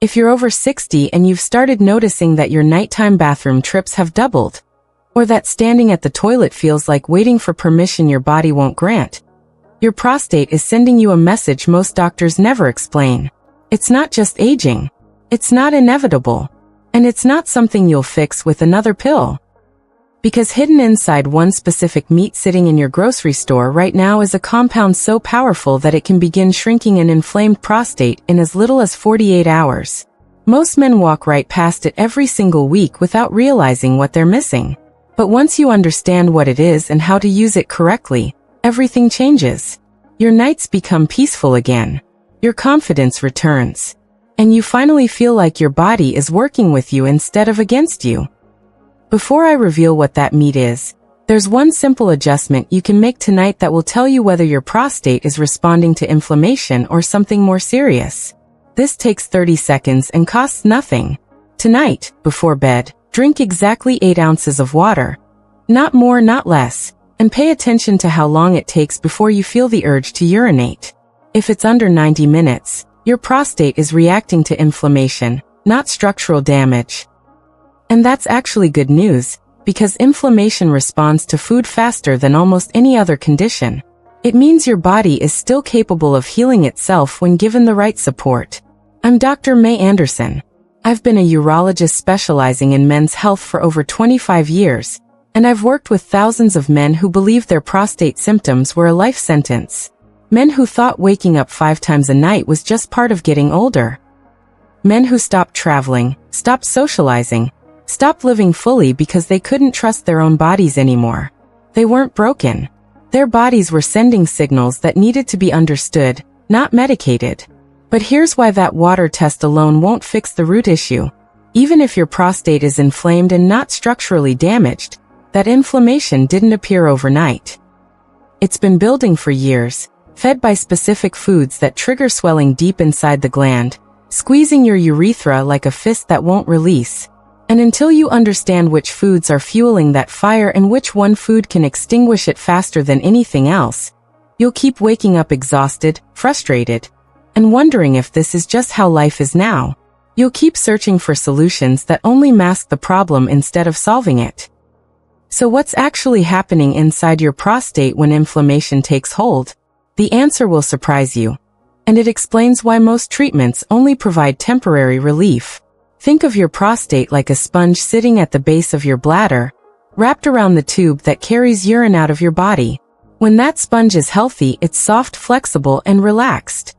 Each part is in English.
If you're over 60 and you've started noticing that your nighttime bathroom trips have doubled, or that standing at the toilet feels like waiting for permission your body won't grant, your prostate is sending you a message most doctors never explain. It's not just aging. It's not inevitable. And it's not something you'll fix with another pill. Because hidden inside one specific meat sitting in your grocery store right now is a compound so powerful that it can begin shrinking an inflamed prostate in as little as 48 hours. Most men walk right past it every single week without realizing what they're missing. But once you understand what it is and how to use it correctly, everything changes. Your nights become peaceful again. Your confidence returns. And you finally feel like your body is working with you instead of against you. Before I reveal what that meat is, there's one simple adjustment you can make tonight that will tell you whether your prostate is responding to inflammation or something more serious. This takes 30 seconds and costs nothing. Tonight, before bed, drink exactly 8 ounces of water. Not more, not less. And pay attention to how long it takes before you feel the urge to urinate. If it's under 90 minutes, your prostate is reacting to inflammation, not structural damage. And that's actually good news, because inflammation responds to food faster than almost any other condition. It means your body is still capable of healing itself when given the right support. I'm Dr. Mei Anderson. I've been a urologist specializing in men's health for over 25 years. And I've worked with thousands of men who believed their prostate symptoms were a life sentence. Men who thought waking up 5 times a night was just part of getting older. Men who stopped traveling, stopped socializing, stopped living fully because they couldn't trust their own bodies anymore. They weren't broken. Their bodies were sending signals that needed to be understood, not medicated. But here's why that water test alone won't fix the root issue. Even if your prostate is inflamed and not structurally damaged, that inflammation didn't appear overnight. It's been building for years, fed by specific foods that trigger swelling deep inside the gland, squeezing your urethra like a fist that won't release. And until you understand which foods are fueling that fire and which one food can extinguish it faster than anything else, you'll keep waking up exhausted, frustrated, and wondering if this is just how life is now. You'll keep searching for solutions that only mask the problem instead of solving it. So what's actually happening inside your prostate when inflammation takes hold? The answer will surprise you. And it explains why most treatments only provide temporary relief. Think of your prostate like a sponge sitting at the base of your bladder, wrapped around the tube that carries urine out of your body. When that sponge is healthy, it's soft, flexible, and relaxed.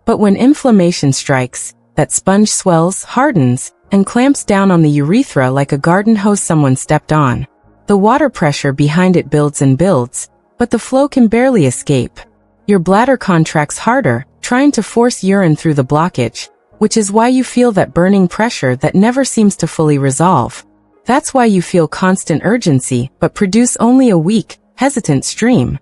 But when inflammation strikes, that sponge swells, hardens, and clamps down on the urethra like a garden hose someone stepped on. The water pressure behind it builds and builds, but the flow can barely escape. Your bladder contracts harder, trying to force urine through the blockage, which is why you feel that burning pressure that never seems to fully resolve. That's why you feel constant urgency, but produce only a weak, hesitant stream.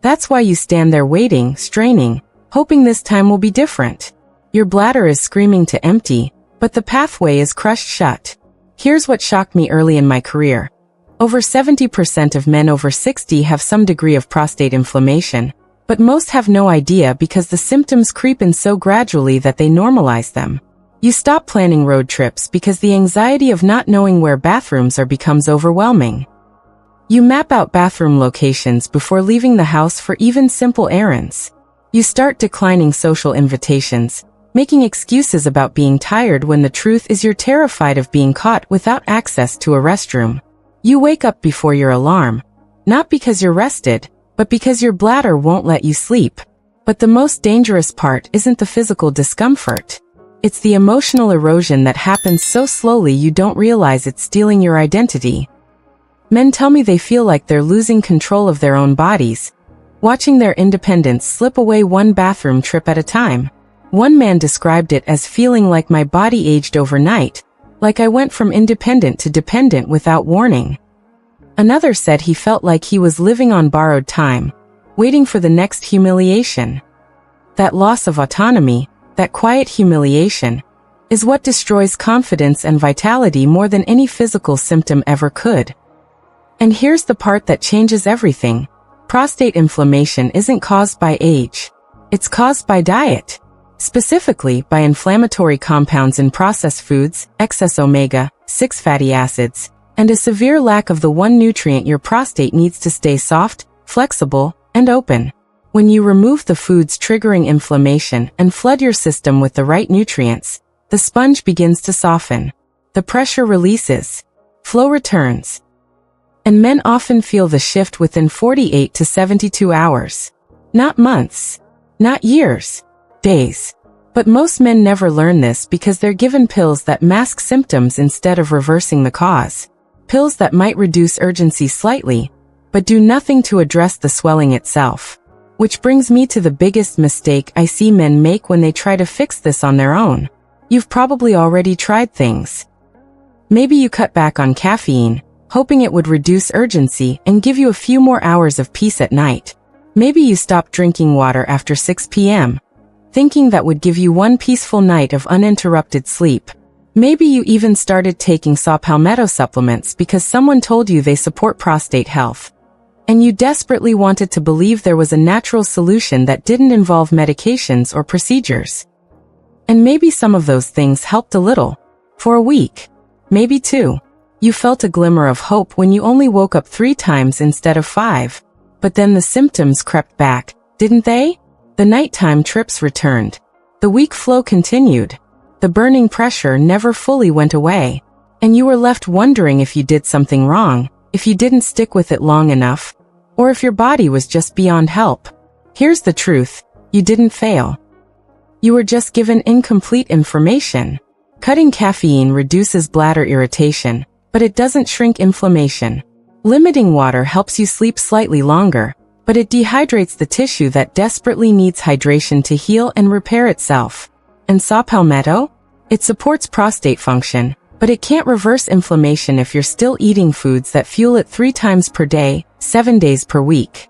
That's why you stand there waiting, straining, hoping this time will be different. Your bladder is screaming to empty, but the pathway is crushed shut. Here's what shocked me early in my career. Over 70% of men over 60 have some degree of prostate inflammation, but most have no idea because the symptoms creep in so gradually that they normalize them. You stop planning road trips because the anxiety of not knowing where bathrooms are becomes overwhelming. You map out bathroom locations before leaving the house for even simple errands. You start declining social invitations, making excuses about being tired when the truth is you're terrified of being caught without access to a restroom. You wake up before your alarm, not because you're rested, but because your bladder won't let you sleep. But the most dangerous part isn't the physical discomfort. It's the emotional erosion that happens so slowly you don't realize it's stealing your identity. Men tell me they feel like they're losing control of their own bodies, watching their independence slip away one bathroom trip at a time. One man described it as feeling like my body aged overnight, like I went from independent to dependent without warning. Another said he felt like he was living on borrowed time, waiting for the next humiliation. That loss of autonomy, that quiet humiliation, is what destroys confidence and vitality more than any physical symptom ever could. And here's the part that changes everything. Prostate inflammation isn't caused by age. It's caused by diet. specifically by inflammatory compounds in processed foods, excess omega-6 fatty acids, and a severe lack of the one nutrient your prostate needs to stay soft, flexible, and open. When you remove the foods triggering inflammation and flood your system with the right nutrients, the sponge begins to soften. The pressure releases. Flow returns. And men often feel the shift within 48 to 72 hours. Not months. Not years. Days. But most men never learn this because they're given pills that mask symptoms instead of reversing the cause. Pills that might reduce urgency slightly, but do nothing to address the swelling itself. Which brings me to the biggest mistake I see men make when they try to fix this on their own. You've probably already tried things. Maybe you cut back on caffeine, hoping it would reduce urgency and give you a few more hours of peace at night. Maybe you stopped drinking water after 6 p.m., thinking that would give you one peaceful night of uninterrupted sleep. Maybe you even started taking saw palmetto supplements because someone told you they support prostate health. And you desperately wanted to believe there was a natural solution that didn't involve medications or procedures. And maybe some of those things helped a little. For a week. Maybe 2. You felt a glimmer of hope when you only woke up 3 times instead of 5. But then the symptoms crept back, didn't they? The nighttime trips returned. The weak flow continued. The burning pressure never fully went away. And you were left wondering if you did something wrong, if you didn't stick with it long enough, or if your body was just beyond help. Here's the truth. You didn't fail. You were just given incomplete information. Cutting caffeine reduces bladder irritation, but it doesn't shrink inflammation. Limiting water helps you sleep slightly longer, but it dehydrates the tissue that desperately needs hydration to heal and repair itself. And saw palmetto? It supports prostate function, but it can't reverse inflammation if you're still eating foods that fuel it 3 times per day, 7 days per week.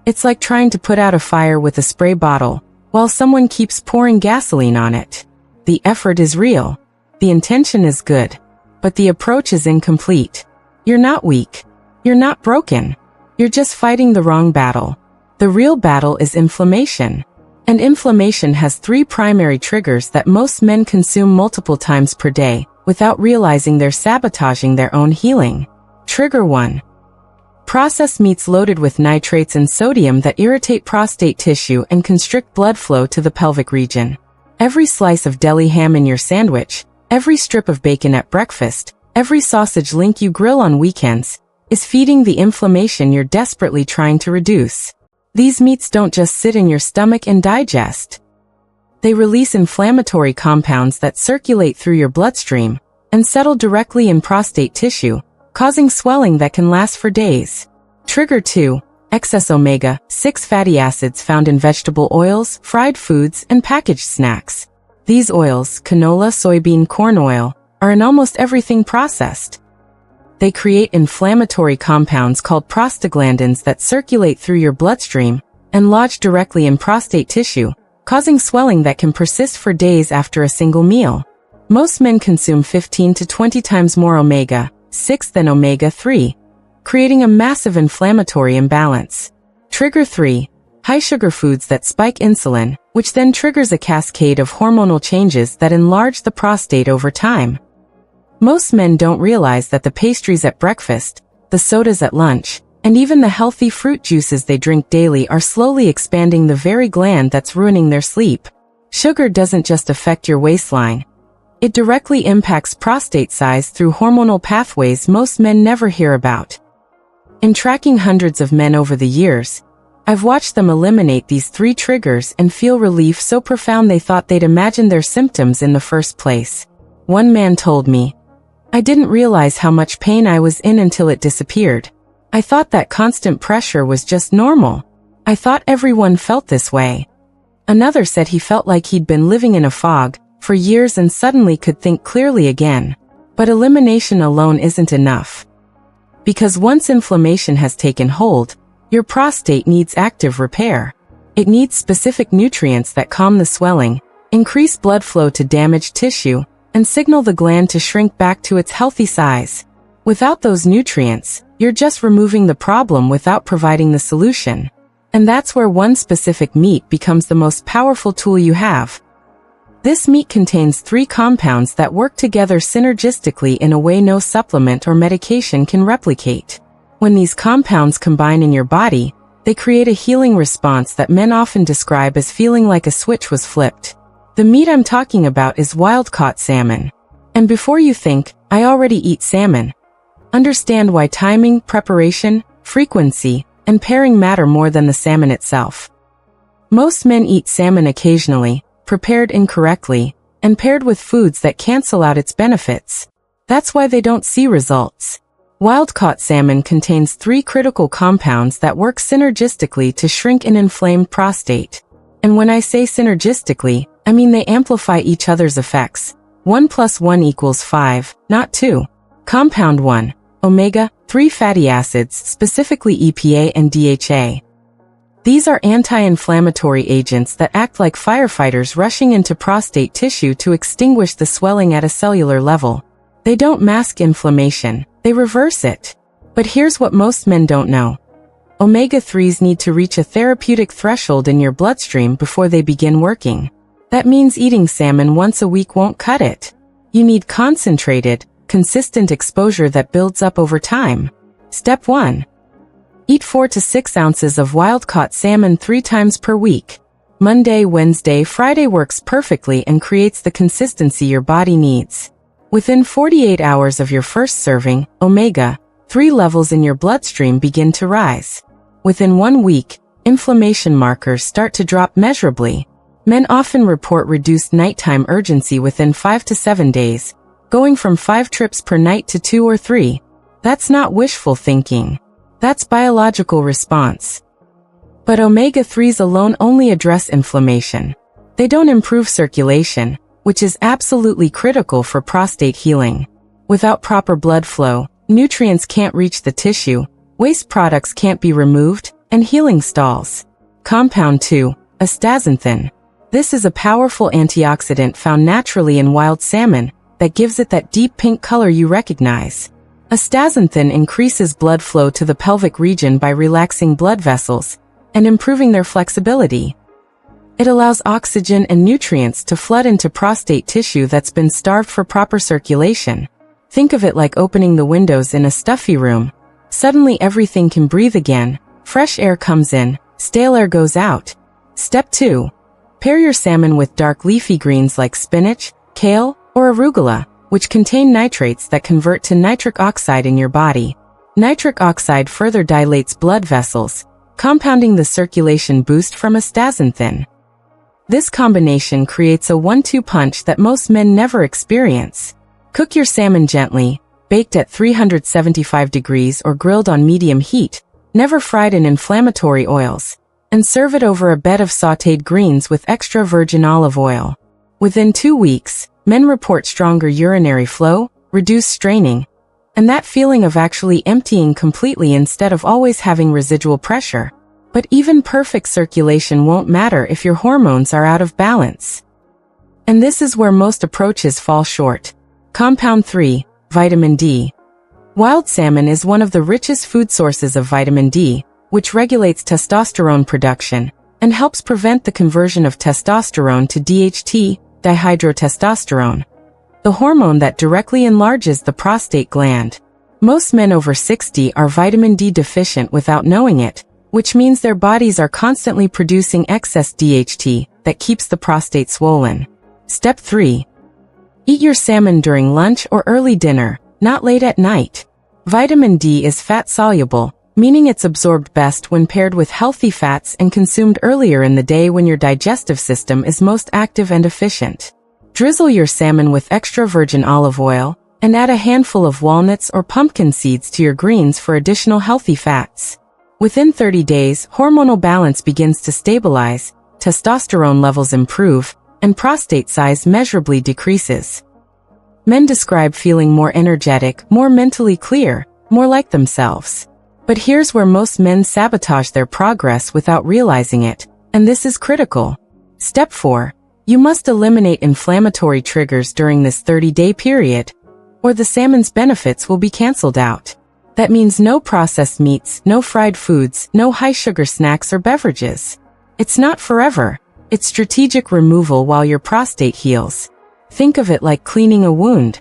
It's like trying to put out a fire with a spray bottle, while someone keeps pouring gasoline on it. The effort is real. The intention is good. But the approach is incomplete. You're not weak. You're not broken. You're just fighting the wrong battle. The real battle is inflammation. And inflammation has 3 primary triggers that most men consume multiple times per day, without realizing they're sabotaging their own healing. Trigger 1. Processed meats loaded with nitrates and sodium that irritate prostate tissue and constrict blood flow to the pelvic region. Every slice of deli ham in your sandwich, every strip of bacon at breakfast, every sausage link you grill on weekends, is feeding the inflammation you're desperately trying to reduce. These meats don't just sit in your stomach and digest. They release inflammatory compounds that circulate through your bloodstream and settle directly in prostate tissue, causing swelling that can last for days. Trigger 2. Excess omega-6 fatty acids found in vegetable oils, fried foods, and packaged snacks. These oils, canola, soybean, corn oil, are in almost everything processed. They create inflammatory compounds called prostaglandins that circulate through your bloodstream and lodge directly in prostate tissue, causing swelling that can persist for days after a single meal. Most men consume 15 to 20 times more omega-6 than omega-3, creating a massive inflammatory imbalance. Trigger 3. High-sugar foods that spike insulin, which then triggers a cascade of hormonal changes that enlarge the prostate over time. Most men don't realize that the pastries at breakfast, the sodas at lunch, and even the healthy fruit juices they drink daily are slowly expanding the very gland that's ruining their sleep. Sugar doesn't just affect your waistline. It directly impacts prostate size through hormonal pathways most men never hear about. In tracking hundreds of men over the years, I've watched them eliminate these 3 triggers and feel relief so profound they thought they'd imagined their symptoms in the first place. One man told me, "I didn't realize how much pain I was in until it disappeared. I thought that constant pressure was just normal. I thought everyone felt this way." Another said he felt like he'd been living in a fog for years and suddenly could think clearly again. But elimination alone isn't enough. Because once inflammation has taken hold, your prostate needs active repair. It needs specific nutrients that calm the swelling, increase blood flow to damaged tissue, and signal the gland to shrink back to its healthy size. Without those nutrients, you're just removing the problem without providing the solution. And that's where one specific meat becomes the most powerful tool you have: This meat contains 3 compounds that work together synergistically in a way no supplement or medication can replicate. When these compounds combine in your body, they create a healing response that men often describe as feeling like a switch was flipped. The meat I'm talking about is wild-caught salmon. And before you think, I already eat salmon, understand why timing, preparation, frequency, and pairing matter more than the salmon itself. Most men eat salmon occasionally, prepared incorrectly, and paired with foods that cancel out its benefits. That's why they don't see results. Wild-caught salmon contains 3 critical compounds that work synergistically to shrink an inflamed prostate. And when I say synergistically, I mean they amplify each other's effects. 1 + 1 = 5, not 2. Compound 1, omega-3 fatty acids, specifically EPA and DHA. These are anti-inflammatory agents that act like firefighters rushing into prostate tissue to extinguish the swelling at a cellular level. They don't mask inflammation, they reverse it. But here's what most men don't know. Omega-3s need to reach a therapeutic threshold in your bloodstream before they begin working. That means eating salmon once a week won't cut it. You need concentrated, consistent exposure that builds up over time. Step 1. Eat 4 to 6 ounces of wild-caught salmon 3 times per week. Monday, Wednesday, Friday works perfectly and creates the consistency your body needs. Within 48 hours of your first serving, omega-3 levels in your bloodstream begin to rise. Within 1 week, inflammation markers start to drop measurably. Men often report reduced nighttime urgency within 5 to 7 days, going from 5 trips per night to 2 or 3. That's not wishful thinking. That's biological response. But omega-3s alone only address inflammation. They don't improve circulation, which is absolutely critical for prostate healing. Without proper blood flow, nutrients can't reach the tissue, waste products can't be removed, and healing stalls. Compound 2, astaxanthin. This is a powerful antioxidant found naturally in wild salmon that gives it that deep pink color you recognize. Astaxanthin increases blood flow to the pelvic region by relaxing blood vessels and improving their flexibility. It allows oxygen and nutrients to flood into prostate tissue that's been starved for proper circulation. Think of it like opening the windows in a stuffy room. Suddenly everything can breathe again, fresh air comes in, stale air goes out. Step 2. Pair your salmon with dark leafy greens like spinach, kale, or arugula, which contain nitrates that convert to nitric oxide in your body. Nitric oxide further dilates blood vessels, compounding the circulation boost from astaxanthin. This combination creates a 1-2 punch that most men never experience. Cook your salmon gently, baked at 375 degrees or grilled on medium heat, never fried in inflammatory oils, and serve it over a bed of sautéed greens with extra virgin olive oil. Within 2 weeks, men report stronger urinary flow, reduced straining, and that feeling of actually emptying completely instead of always having residual pressure. But even perfect circulation won't matter if your hormones are out of balance. And this is where most approaches fall short. Compound 3, vitamin D. Wild salmon is one of the richest food sources of vitamin D, which regulates testosterone production and helps prevent the conversion of testosterone to DHT, dihydrotestosterone, the hormone that directly enlarges the prostate gland. Most men over 60 are vitamin D deficient without knowing it, which means their bodies are constantly producing excess DHT that keeps the prostate swollen. Step 3. Eat your salmon during lunch or early dinner, not late at night. Vitamin D is fat-soluble, meaning it's absorbed best when paired with healthy fats and consumed earlier in the day when your digestive system is most active and efficient. Drizzle your salmon with extra virgin olive oil, and add a handful of walnuts or pumpkin seeds to your greens for additional healthy fats. Within 30 days, hormonal balance begins to stabilize, testosterone levels improve, and prostate size measurably decreases. Men describe feeling more energetic, more mentally clear, more like themselves. But here's where most men sabotage their progress without realizing it, and this is critical. Step 4. You must eliminate inflammatory triggers during this 30-day period, or the salmon's benefits will be canceled out. That means no processed meats, no fried foods, no high-sugar snacks or beverages. It's not forever. It's strategic removal while your prostate heals. Think of it like cleaning a wound.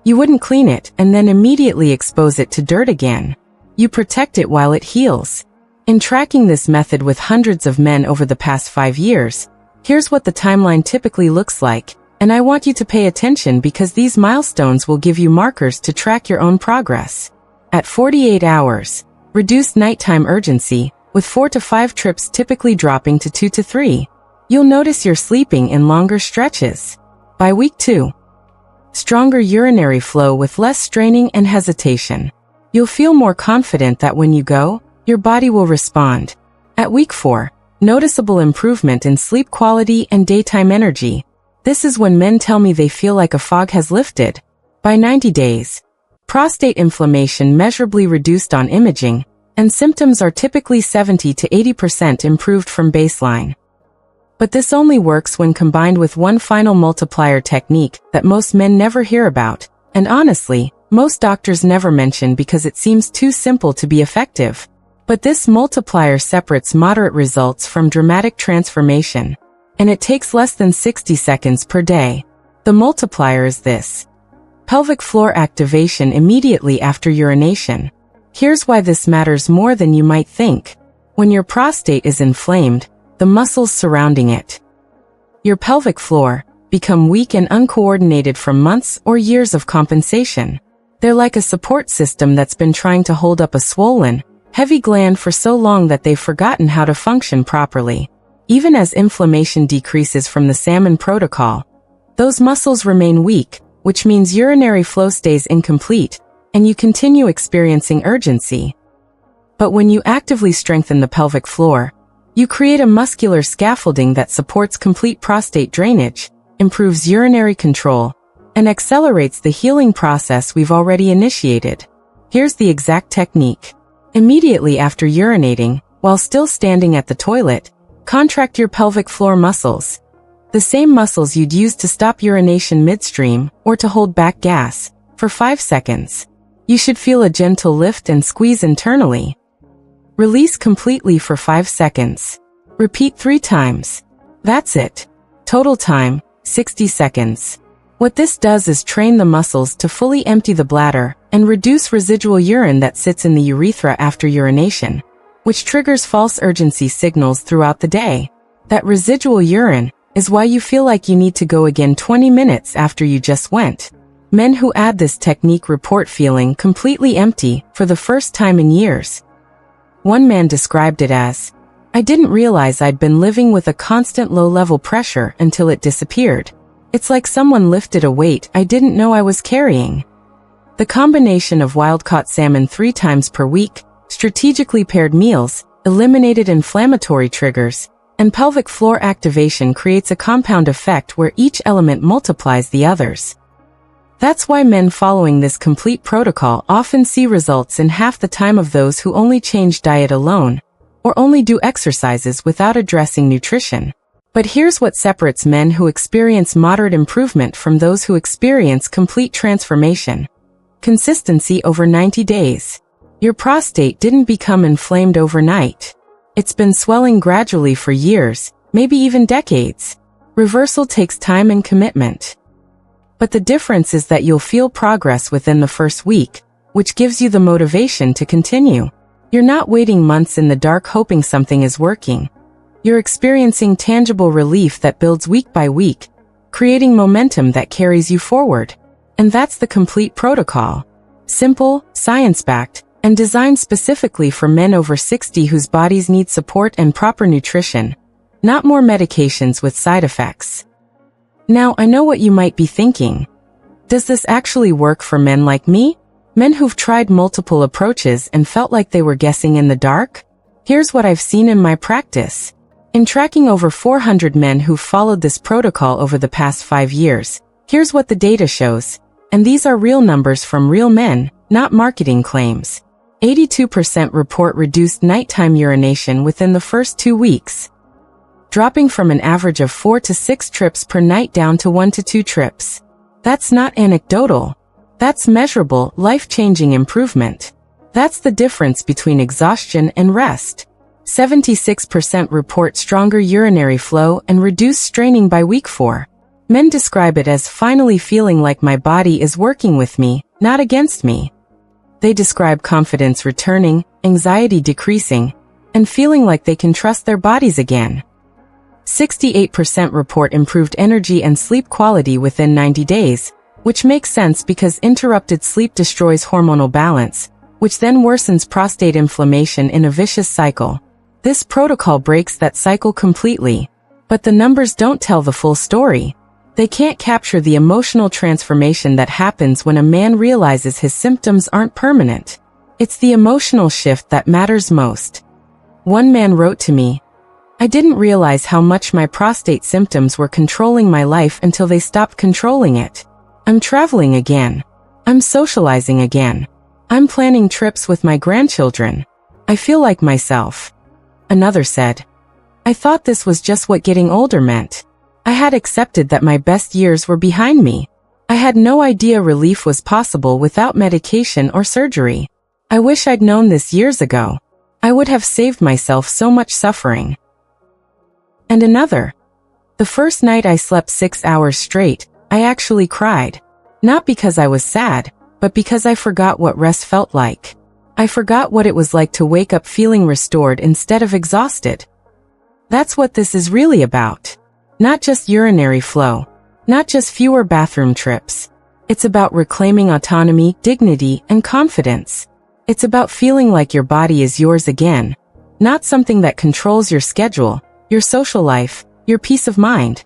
You wouldn't clean it and then immediately expose it to dirt again. You protect it while it heals. In tracking this method with hundreds of men over the past 5 years, here's what the timeline typically looks like, and I want you to pay attention because these milestones will give you markers to track your own progress. At 48 hours, reduced nighttime urgency, with 4 to 5 trips typically dropping to 2 to 3. You'll notice you're sleeping in longer stretches. By week 2, stronger urinary flow with less straining and hesitation. You'll feel more confident that when you go, your body will respond. At week 4, noticeable improvement in sleep quality and daytime energy. This is when men tell me they feel like a fog has lifted. By 90 days, prostate inflammation measurably reduced on imaging, and symptoms are typically 70 to 80% improved from baseline. But this only works when combined with one final multiplier technique that most men never hear about, and honestly, most doctors never mention because it seems too simple to be effective. But this multiplier separates moderate results from dramatic transformation, and it takes less than 60 seconds per day. The multiplier is this: pelvic floor activation immediately after urination. Here's why this matters more than you might think. When your prostate is inflamed, the muscles surrounding it, your pelvic floor, become weak and uncoordinated from months or years of compensation. They're like a support system that's been trying to hold up a swollen, heavy gland for so long that they've forgotten how to function properly. Even as inflammation decreases from the salmon protocol, those muscles remain weak, which means urinary flow stays incomplete, and you continue experiencing urgency. But when you actively strengthen the pelvic floor, you create a muscular scaffolding that supports complete prostate drainage, improves urinary control, and accelerates the healing process we've already initiated. Here's the exact technique. Immediately after urinating, while still standing at the toilet, contract your pelvic floor muscles. The same muscles you'd use to stop urination midstream or to hold back gas, for 5 seconds. You should feel a gentle lift and squeeze internally. Release completely for 5 seconds. Repeat 3 times. That's it. Total time, 60 seconds. What this does is train the muscles to fully empty the bladder and reduce residual urine that sits in the urethra after urination, which triggers false urgency signals throughout the day. That residual urine is why you feel like you need to go again 20 minutes after you just went. Men who add this technique report feeling completely empty for the first time in years. One man described it as, "I didn't realize I'd been living with a constant low-level pressure until it disappeared. It's like someone lifted a weight I didn't know I was carrying." The combination of wild-caught salmon 3 times per week, strategically paired meals, eliminated inflammatory triggers, and pelvic floor activation creates a compound effect where each element multiplies the others. That's why men following this complete protocol often see results in half the time of those who only change diet alone, or only do exercises without addressing nutrition. But here's what separates men who experience moderate improvement from those who experience complete transformation. Consistency over 90 days. Your prostate didn't become inflamed overnight. It's been swelling gradually for years, maybe even decades. Reversal takes time and commitment. But the difference is that you'll feel progress within the first week, which gives you the motivation to continue. You're not waiting months in the dark hoping something is working. You're experiencing tangible relief that builds week by week, creating momentum that carries you forward. And that's the complete protocol. Simple, science-backed, and designed specifically for men over 60 whose bodies need support and proper nutrition, not more medications with side effects. Now, I know what you might be thinking. Does this actually work for men like me? Men who've tried multiple approaches and felt like they were guessing in the dark? Here's what I've seen in my practice. In tracking over 400 men who've followed this protocol over the past 5 years, here's what the data shows. And these are real numbers from real men, not marketing claims. 82% report reduced nighttime urination within the first 2 weeks, dropping from an average of 4 to 6 trips per night down to 1 to 2 trips. That's not anecdotal. That's measurable, life-changing improvement. That's the difference between exhaustion and rest. 76% report stronger urinary flow and reduced straining by week 4. Men describe it as finally feeling like my body is working with me, not against me. They describe confidence returning, anxiety decreasing, and feeling like they can trust their bodies again. 68% report improved energy and sleep quality within 90 days, which makes sense because interrupted sleep destroys hormonal balance, which then worsens prostate inflammation in a vicious cycle. This protocol breaks that cycle completely, but the numbers don't tell the full story. They can't capture the emotional transformation that happens when a man realizes his symptoms aren't permanent. It's the emotional shift that matters most. One man wrote to me, "I didn't realize how much my prostate symptoms were controlling my life until they stopped controlling it. I'm traveling again. I'm socializing again. I'm planning trips with my grandchildren. I feel like myself." Another said, "I thought this was just what getting older meant. I had accepted that my best years were behind me. I had no idea relief was possible without medication or surgery. I wish I'd known this years ago. I would have saved myself so much suffering." And another, "The first night I slept 6 hours straight, I actually cried. Not because I was sad, but because I forgot what rest felt like. I forgot what it was like to wake up feeling restored instead of exhausted." That's what this is really about. Not just urinary flow. Not just fewer bathroom trips. It's about reclaiming autonomy, dignity, and confidence. It's about feeling like your body is yours again. Not something that controls your schedule, your social life, your peace of mind.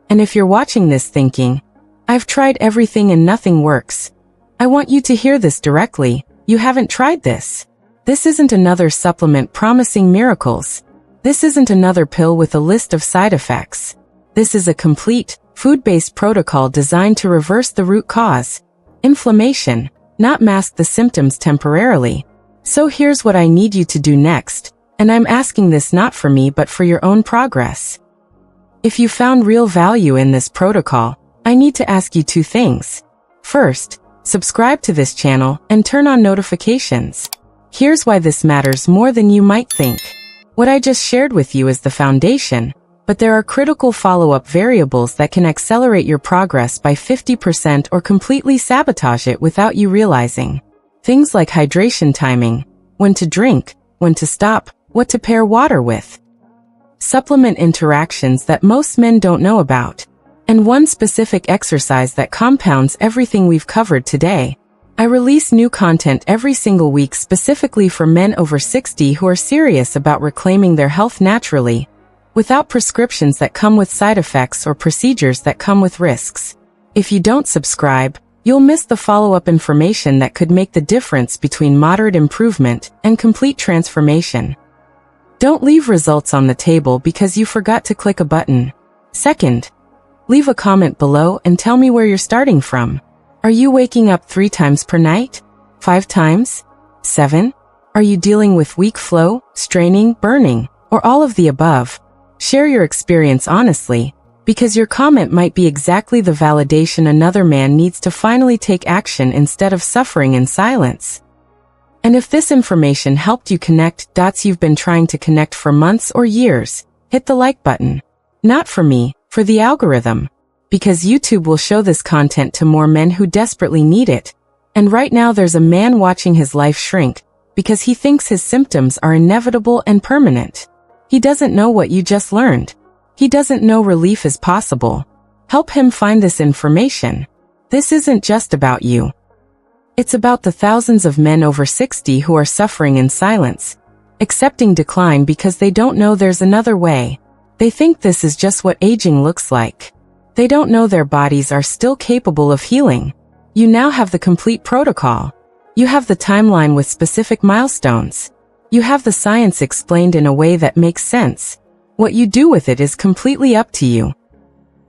And if you're watching this thinking, "I've tried everything and nothing works," I want you to hear this directly. You haven't tried this. This isn't another supplement promising miracles. This isn't another pill with a list of side effects. This is a complete, food-based protocol designed to reverse the root cause, inflammation, not mask the symptoms temporarily. So here's what I need you to do next, and I'm asking this not for me but for your own progress. If you found real value in this protocol, I need to ask you 2 things. First, subscribe to this channel and turn on notifications. Here's why this matters more than you might think. What I just shared with you is the foundation, but there are critical follow-up variables that can accelerate your progress by 50% or completely sabotage it without you realizing. Things like hydration timing, when to drink, when to stop, what to pair water with. Supplement interactions that most men don't know about. And one specific exercise that compounds everything we've covered today. I release new content every single week specifically for men over 60 who are serious about reclaiming their health naturally, without prescriptions that come with side effects or procedures that come with risks. If you don't subscribe, you'll miss the follow-up information that could make the difference between moderate improvement and complete transformation. Don't leave results on the table because you forgot to click a button. Second, leave a comment below and tell me where you're starting from. Are you waking up 3 times per night? 5 times? 7? Are you dealing with weak flow, straining, burning, or all of the above? Share your experience honestly, because your comment might be exactly the validation another man needs to finally take action instead of suffering in silence. And if this information helped you connect dots you've been trying to connect for months or years, hit the like button. Not for me, for the algorithm. Because YouTube will show this content to more men who desperately need it. And right now there's a man watching his life shrink, because he thinks his symptoms are inevitable and permanent. He doesn't know what you just learned. He doesn't know relief is possible. Help him find this information. This isn't just about you. It's about the thousands of men over 60 who are suffering in silence, accepting decline because they don't know there's another way. They think this is just what aging looks like. They don't know their bodies are still capable of healing. You now have the complete protocol. You have the timeline with specific milestones. You have the science explained in a way that makes sense. What you do with it is completely up to you.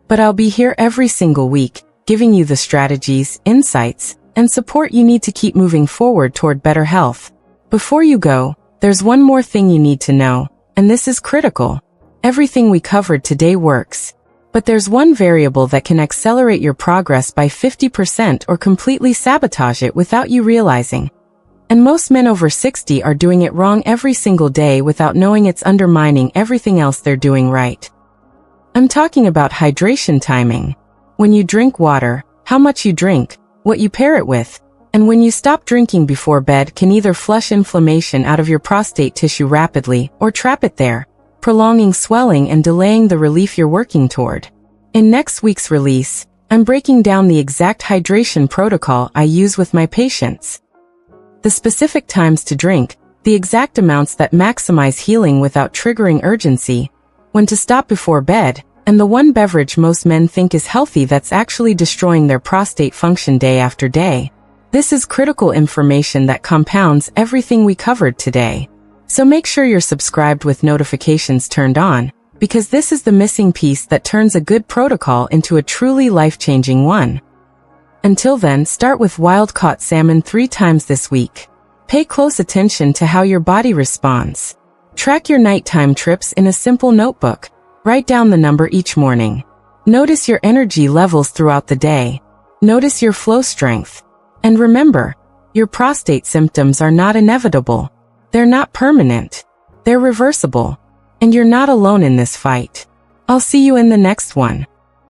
But I'll be here every single week, giving you the strategies, insights, and support you need to keep moving forward toward better health. Before you go, there's one more thing you need to know, and this is critical. Everything we covered today works. But there's one variable that can accelerate your progress by 50% or completely sabotage it without you realizing. And most men over 60 are doing it wrong every single day without knowing it's undermining everything else they're doing right. I'm talking about hydration timing. When you drink water, how much you drink, what you pair it with, and when you stop drinking before bed can either flush inflammation out of your prostate tissue rapidly or trap it there, prolonging swelling and delaying the relief you're working toward. In next week's release, I'm breaking down the exact hydration protocol I use with my patients. The specific times to drink, the exact amounts that maximize healing without triggering urgency, when to stop before bed, and the one beverage most men think is healthy that's actually destroying their prostate function day after day. This is critical information that compounds everything we covered today. So make sure you're subscribed with notifications turned on, because this is the missing piece that turns a good protocol into a truly life-changing one. Until then, start with wild-caught salmon 3 times this week. Pay close attention to how your body responds. Track your nighttime trips in a simple notebook. Write down the number each morning. Notice your energy levels throughout the day. Notice your flow strength. And remember, your prostate symptoms are not inevitable. They're not permanent. They're reversible. And you're not alone in this fight. I'll see you in the next one.